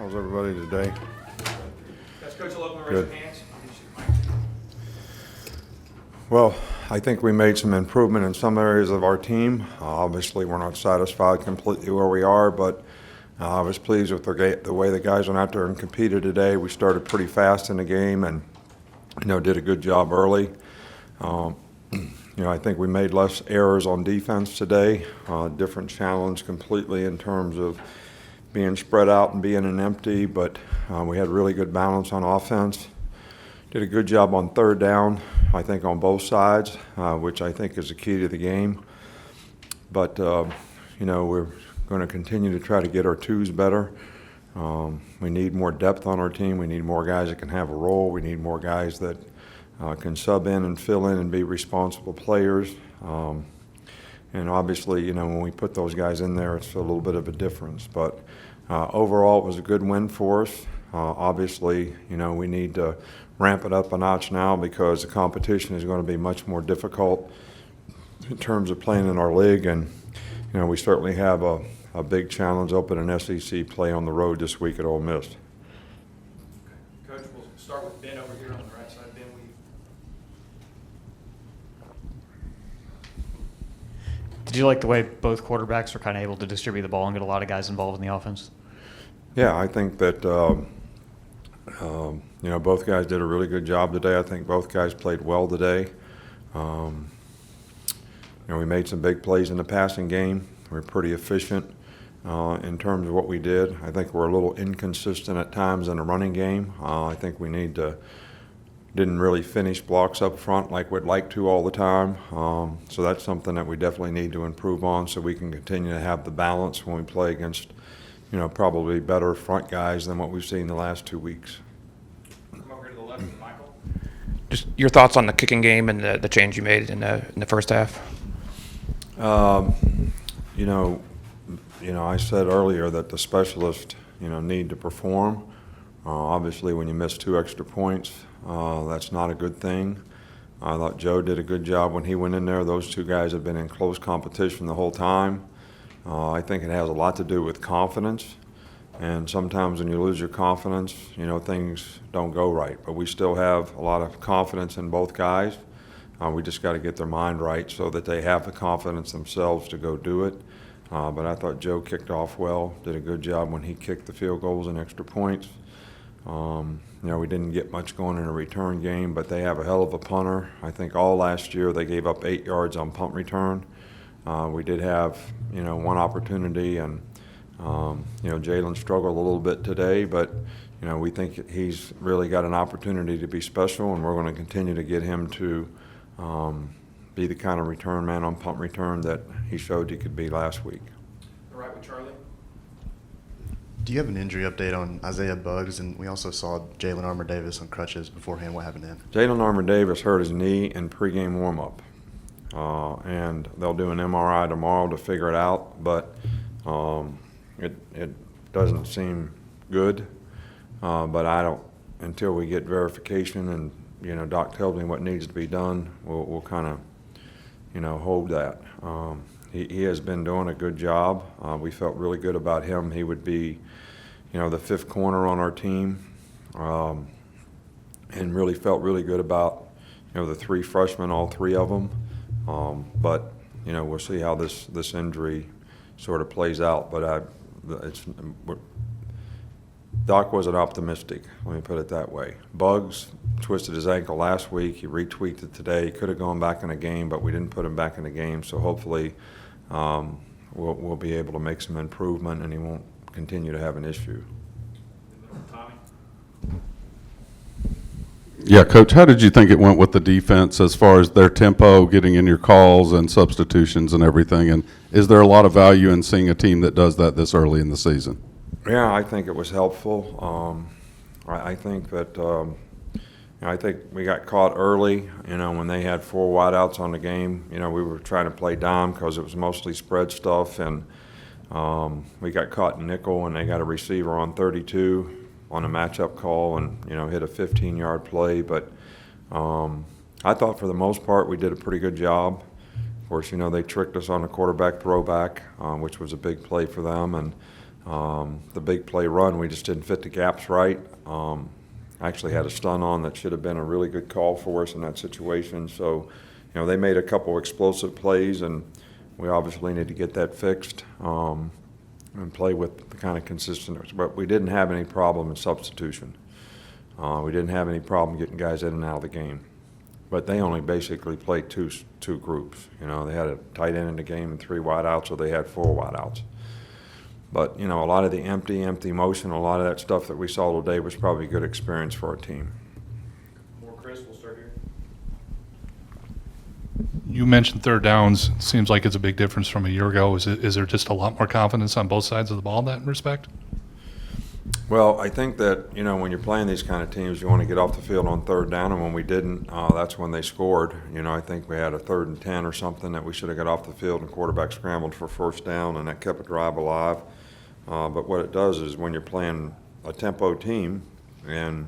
How's everybody today? That's Coach Logan, raise Good. your hands. Well, I think we made some improvement in some areas of our team. Obviously, we're not satisfied completely where we are, but I was pleased with the way the guys went out there and competed today. We started pretty fast in the game and, did a good job early. I think we made less errors on defense today. Different challenge completely in terms of being spread out and being an empty, but we had really good balance on offense. Did a good job on third down, I think, on both sides, which I think is the key to the game. But, we're going to continue to try to get our twos better. We need more depth on our team. We need more guys that can have a role. We need more guys that can sub in and fill in and be responsible players. And obviously, when we put those guys in there, it's a little bit of a difference. But overall, it was a good win for us. Obviously, we need to ramp it up a notch now because the competition is going to be much more difficult in terms of playing in our league. And, we certainly have a big challenge open in SEC play on the road this week at Ole Miss. Coach, we'll start with Ben over here on the right side. Ben, Did you like the way both quarterbacks were kind of able to distribute the ball and get a lot of guys involved in the offense? Yeah, I think that, both guys did a really good job today. I think both guys played well today. We made some big plays in the passing game. We were pretty efficient in terms of what we did. I think we're a little inconsistent at times in the running game. I think we didn't really finish blocks up front like we'd like to all the time. So that's something that we definitely need to improve on so we can continue to have the balance when we play against, probably better front guys than what we've seen the last 2 weeks. come over here to the left with Michael. Just your thoughts on the kicking game and the change you made in the first half. I said earlier that the specialists, need to perform. Obviously, when you miss 2 extra points, that's not a good thing. I thought Joe did a good job when he went in there. Those 2 guys have been in close competition the whole time. I think it has a lot to do with confidence. And sometimes when you lose your confidence, things don't go right. But we still have a lot of confidence in both guys. We just got to get their mind right so that they have the confidence themselves to go do it. But I thought Joe kicked off well, did a good job when he kicked the field goals and extra points. We didn't get much going in a return game, but they have a hell of a punter. I think all last year they gave up 8 yards on punt return. We did have, one opportunity, and, Jalen struggled a little bit today, but, we think he's really got an opportunity to be special, and we're going to continue to get him to be the kind of return man on punt return that he showed he could be last week. All right with Charlie. Do you have an injury update on Isaiah Buggs? And we also saw Jalen Armour-Davis on crutches beforehand. What happened to him? Jalen Armour-Davis hurt his knee in pregame warm-up, and they'll do an MRI tomorrow to figure it out, but it doesn't seem good. But I don't, until we get verification and Doc tells me what needs to be done, we'll kind of, hold that. He has been doing a good job. We felt really good about him. He would be, the 5th corner on our team, and really felt really good about, the 3 freshmen, all 3 of them. But, we'll see how this injury sort of plays out. But Doc wasn't optimistic, let me put it that way. Buggs twisted his ankle last week. He retweaked it today. He could have gone back in the game, but we didn't put him back in the game. So hopefully we'll be able to make some improvement and he won't continue to have an issue. Tommy. Yeah, Coach, how did you think it went with the defense as far as their tempo, getting in your calls and substitutions and everything? And is there a lot of value in seeing a team that does that this early in the season? Yeah, I think it was helpful. I think that I think we got caught early, when they had 4 wideouts on the game. We were trying to play dime because it was mostly spread stuff, and we got caught in nickel, and they got a receiver on 32 on a matchup call and, hit a 15-yard play. But I thought for the most part we did a pretty good job. Of course, they tricked us on a quarterback throwback, which was a big play for them. And The big play run, we just didn't fit the gaps right. Actually had a stun on that should have been a really good call for us in that situation. So, you know, they made a couple explosive plays, and we obviously need to get that fixed and play with the kind of consistency. But we didn't have any problem in substitution. We didn't have any problem getting guys in and out of the game. But they only basically played two groups. You know, they had a tight end in the game and 3 wideouts, or they had 4 wideouts. But, you know, a lot of the empty motion, a lot of that stuff that we saw today was probably a good experience for our team. More Chris, we'll start here. You mentioned third downs. Seems like it's a big difference from a year ago. Is there just a lot more confidence on both sides of the ball in that respect? Well, I think that, you know, when you're playing these kind of teams, you want to get off the field on third down, and when we didn't, that's when they scored. You know, I think we had a 3rd and 10 or something that we should have got off the field, and quarterback scrambled for first down, and that kept a drive alive. But what it does is when you're playing a tempo team and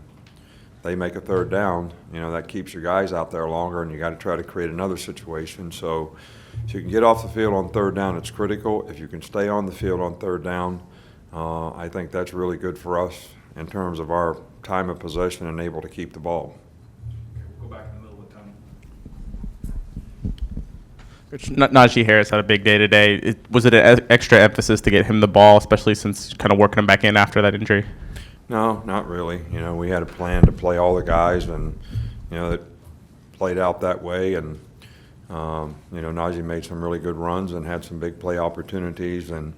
they make a 3rd down, you know, that keeps your guys out there longer, and you got to try to create another situation. So if you can get off the field on 3rd down, it's critical. If you can stay on the field on 3rd down, I think that's really good for us in terms of our time of possession and able to keep the ball. Okay, we'll go back in the middle with Tony. Coach, Najee Harris had a big day today. Was it an extra emphasis to get him the ball, especially since kind of working him back in after that injury? No, not really. You know, we had a plan to play all the guys, and, you know, it played out that way. And, you know, Najee made some really good runs and had some big play opportunities, and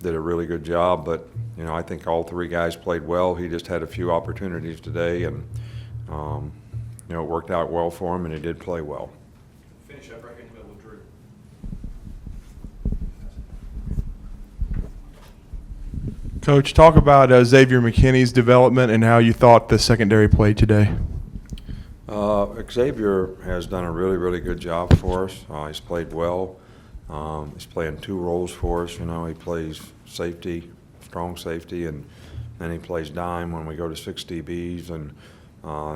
did a really good job. But, you know, I think all 3 guys played well. He just had a few opportunities today, and, you know, it worked out well for him, and he did play well. Finish up right here in the middle with Drew. Coach, talk about Xavier McKinney's development and how you thought the secondary played today. Xavier has done a really, really good job for us. He's played well. He's playing 2 roles for us. You know, he plays safety, strong safety, and then he plays dime when we go to 6 DBs. And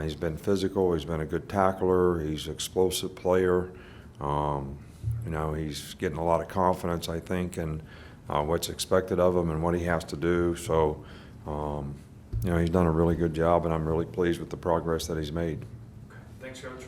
he's been physical. He's been a good tackler. He's an explosive player. You know, he's getting a lot of confidence, I think, in what's expected of him and what he has to do. So, you know, he's done a really good job, and I'm really pleased with the progress that he's made. Okay, thanks, Coach.